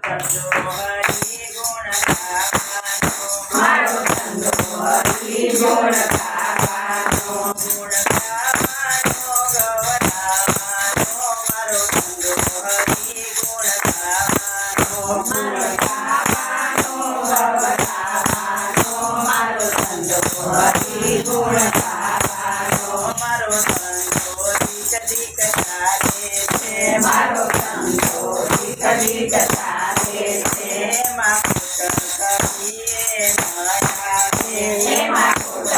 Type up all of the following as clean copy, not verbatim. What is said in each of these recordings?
ધંધો હરિ ગુણ ગાવાનો મારો ધંધો હરિ ગુણ ગાવાનો ગુણ ગાવાનો ગવડાવવાનો મારો ધંધો હરિ ગુણ ગાવાનો મારો ગાવાનો ગવડાવવાનો મારો ધંધો હરિ ગુણ ગાવાનો મારો ધંધો દીક દીક ચાલે છે મારો ધંધો દીક દીક ચાલે છે એમાં ખોટ કહીએ ન આવે એમાં ખોટ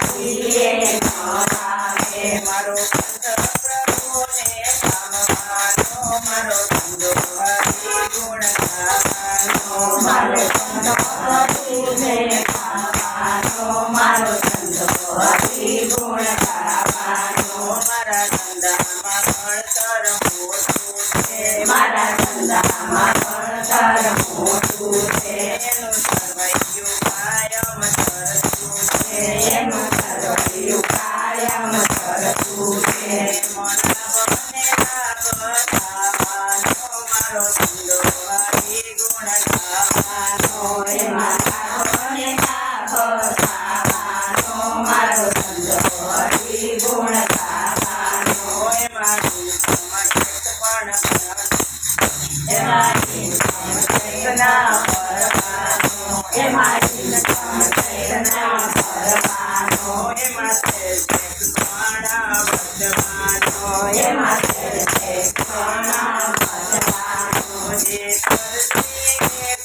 કહીએ ન આવે મારો ધંધો પ્રભુને કામવાનો મારો ધંધો હરિ ગુણ ગાવાનો મારો ધંધો હરિને ગાવાનો મારો ધંધો હરિ ગુણ ગાવાનો મારા ધંધામાં ભણતર મોટું છે મારા ધંધામાં ભણતર મોટું છે એનું સર્વૈયું કાયમ સરસું છે એનું સર્વૈયું કાયમ કરતું છે મનાવને લાભ થવાનો મારો ધંધો હરિ ગુણ ગાવાનો એમાં લાભને લાભ થવાનો મારો ધંધો હરિ ગુણ ગાવાનો એમાં દુઃખમાં પણ એમાં ચેતના ભરવાનો એમાં ચેતના ભરવાનો એમાં ઘણા વધવાનો એમાં ઘણા ભરવાનો જે કરશે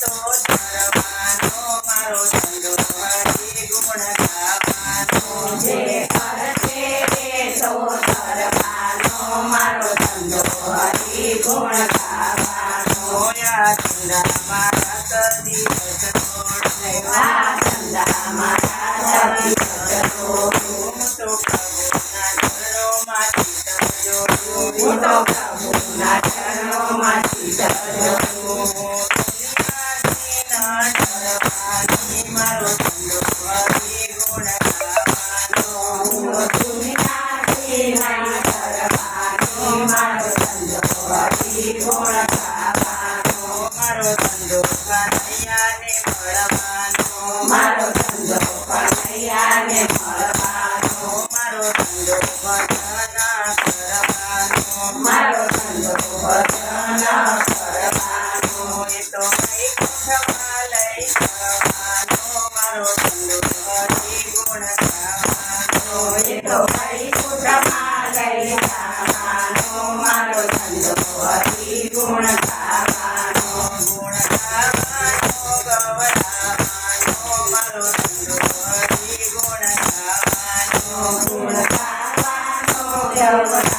તો ધરવાનો મારો ધંધો હરિ ગુણ ગાવાનો જે કરશે તે તો ધરવાનો મારો ધંધો હરિ ગુણ ગાવાનો હોયા ધંધામાં રાત દિવસ દોડે આ ધંધામાં રાત દિવસ દોડું હું તો પ્રભુના ચરણોમાંથી તરજોડું હું તો પ્રભુના ચરણોમાંથી તરજોડું મારો ધંધો હરિ ગુણ ગાવાનો હું દુનિયાથી નહીં ડરવાનો મારો ધંધો હરિ ગુણ ગાવાનો મારો ધંધો કનૈયાને મળવાનો મારો ધંધો કનૈયાને મળવાનો મારો ધંધો ભજન કરવાનો મારો ધંધો ભજન કરવાનો એ તો વૈકુંઠમાં લઈ જવાનો મારો ધંધો હરિ ગુણ ગાવાનો એ તો વૈકુંઠમાં લઈ જવાનો મારો ધંધો હરિ ગુણ ગાવાનો ગુણ ગાવાનો ગવડાવવાનો મારો ધંધો હરિ ગુણ ગાવાનો ગુણ ગાવાનો ગવડાવવાનો